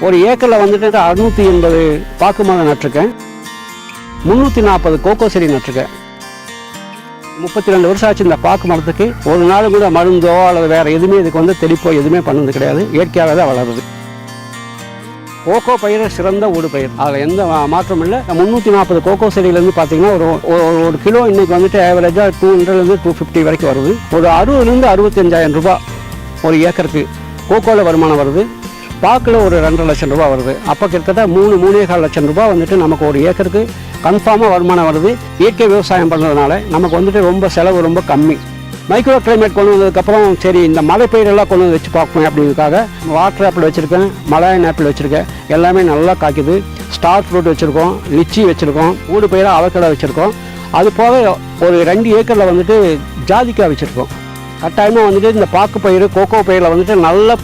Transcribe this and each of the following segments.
ஒரு ஏக்கரில் வந்துட்டு 680 பாக்கு மரம் நட்டிருக்கேன். 340 கோகோ செடி நட்டிருக்கேன். 32 வருஷம் ஆச்சு இந்த பாக்கு மரத்துக்கு. ஒரு நாள் கூட மருந்தோ அல்லது வேறு எதுவுமே இதுக்கு வந்து தெளிப்போ எதுவுமே பண்ணது கிடையாது. இயற்கையாக தான் வளருது. கோகோ பயிர் சிறந்த ஊடு பயிர், அதில் எந்த மாற்றமும் இல்லை. 340 கோகோ செடியிலேருந்து பார்த்தீங்கன்னா ஒரு கிலோ இன்றைக்கி வந்துட்டு ஆவரேஜாக 200லேருந்து 250 வரைக்கும் வருது. ஒரு 60லேருந்து 65,000 ரூபா ஒரு ஏக்கருக்கு கோகோவில் வருமானம் வருது. பாக்கில் ஒரு 2.5 லட்சம் ரூபா வருது. அப்போ கிட்டத்தட்ட 3-3.25 லட்சம் ரூபா வந்துட்டு நமக்கு ஒரு ஏக்கருக்கு கன்ஃபார்மாக வருமானம் வருது. இயற்கை விவசாயம் பண்ணுறதுனால நமக்கு வந்துட்டு ரொம்ப செலவு ரொம்ப கம்மி. மைக்ரோ கிளைமேட் கொண்டு வந்ததுக்கப்புறம் சரி இந்த மழை பயிரெல்லாம் கொண்டு வந்து வச்சு பார்ப்போம் அப்படிங்கிறதுக்காக வாட்டர் ஆப்பிள் வச்சுருக்கேன், மலாயன் ஆப்பிள் வச்சுருக்கேன். எல்லாமே நல்லா காய்க்குது. ஸ்டார் ஃப்ரூட் வச்சுருக்கோம், லிச்சி வச்சுருக்கோம், ஊடு பயிராக அவக்கடை வச்சுருக்கோம். அது போக ஒரு 2 ஏக்கரில் வந்துட்டு ஜாதிக்காய் வச்சுருக்கோம். கட்டாயமாக வந்துட்டு இந்த பாக்கு பயிர் கோகோ பயிரில் வந்துட்டு நல்ல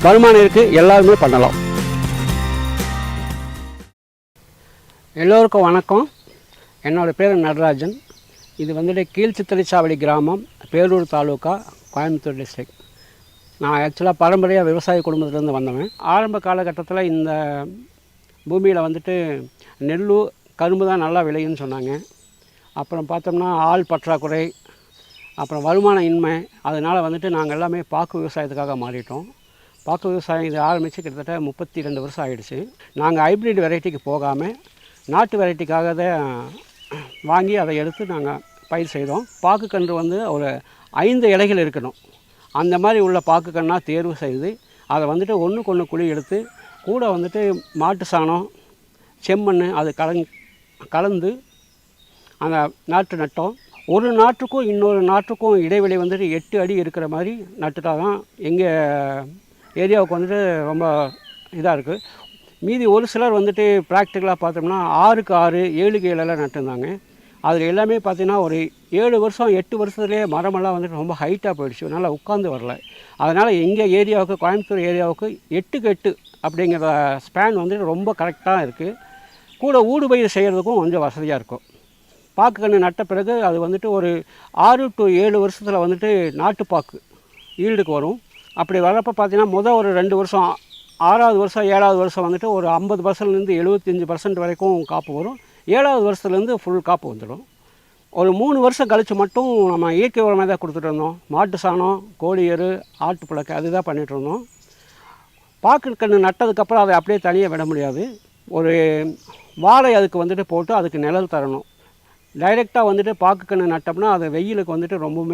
வருமானம் இருக்குது. எல்லாருமே பண்ணலாம். எல்லோருக்கும் வணக்கம். என்னோடய பேர் நடராஜன். இது வந்துட்டு கீழ்சித்தரிச்சாவடி கிராமம், பேரூர் தாலுக்கா, கோயம்புத்தூர் டிஸ்ட்ரிக்ட். நான் ஆக்சுவலாக பாரம்பரிய விவசாய குடும்பத்திலேருந்து வந்தவன். ஆரம்ப காலகட்டத்தில் இந்த பூமியில் வந்துட்டு நெல் கரும்பு தான் நல்லா விளையுன்னு சொன்னாங்க. அப்புறம் பார்த்தோம்னா ஆள் பற்றாக்குறை, அப்புறம் வருமான இன்மை, அதனால் வந்துட்டு நாங்கள் எல்லாமே பாக்கு விவசாயத்துக்காக மாறிட்டோம். பாக்கு விவசாயம் இது ஆரம்பித்து கிட்டத்தட்ட 32 வருஷம் ஆகிடுச்சு. நாங்கள் ஹைப்ரிட் வெரைட்டிக்கு போகாமல் நாட்டு வெரைட்டிக்காக தான் வாங்கி அதை எடுத்து நாங்கள் பயிர் செய்தோம். பாக்கு கன்று வந்து ஒரு 5 இலைகள் இருக்கணும். அந்த மாதிரி உள்ள பாக்கு கன்றாக தேர்வு செய்து அதை வந்துட்டு ஒன்றுக்கு ஒன்று குழி எடுத்து கூட வந்துட்டு மாட்டு சாணம், செம்மண் அது கலந்து அந்த நாட்டு நட்டோம். ஒரு நாற்றுக்கும் இன்னொரு நாற்றுக்கும் இடைவெளி வந்துட்டு 8 அடி இருக்கிற மாதிரி நட்டுட்டா தான் எங்கள் ஏரியாவுக்கு வந்துட்டு ரொம்ப இதாக இருக்குது. மீதி ஒரு சிலர் வந்துட்டு ப்ராக்டிக்கலாக பார்த்தோம்னா 6க்கு 6, 7க்கு 7 நட்டுருந்தாங்க. அதில் எல்லாமே பார்த்திங்கன்னா ஒரு 7 வருஷம் 8 வருஷத்துலேயே மரமெல்லாம் வந்துட்டு ரொம்ப ஹைட்டாக போயிடுச்சு. நல்லா உட்காந்து வரல. அதனால் எங்கள் ஏரியாவுக்கு, கோயம்புத்தூர் ஏரியாவுக்கு 8க்கு 8 அப்படிங்கிற ஸ்பேன் வந்துட்டு ரொம்ப கரெக்டாக இருக்குது. கூட ஊடு பயிர் செய்கிறதுக்கும் கொஞ்சம் வசதியாக இருக்கும். பாக்கு கன்று நட்ட பிறகு அது வந்துட்டு ஒரு 6 to 7 வருஷத்தில் வந்துட்டு நாட்டுப்பாக்கு ஈல்டுக்கு வரும். அப்படி வரப்போ பார்த்திங்கன்னா ஒரு 2 வருஷம், 6வது வருஷம் 7வது வருஷம் வந்துட்டு ஒரு 50%லேருந்து 75% வரைக்கும் காப்பு வரும். 7வது வருஷத்துலேருந்து ஃபுல் காப்பு வந்துடும். ஒரு 3 வருஷம் கழித்து மட்டும் நம்ம இயற்கை உரமாக தான் கொடுத்துட்டு இருந்தோம். மாட்டு சாணம், கோழி எரு, ஆட்டு புழக்கை அதுதான் பண்ணிகிட்டு இருந்தோம். பாக்கு கன்று நட்டதுக்கப்புறம் அதை அப்படியே தனியாக விட முடியாது. ஒரு வாழை அதுக்கு வந்துட்டு போட்டு அதுக்கு நிழல் தரணும். டைரெக்டாக வந்துட்டு பாக்கு கன்று நட்டோம்னா அது வெயிலுக்கு வந்துட்டு ரொம்பவுமே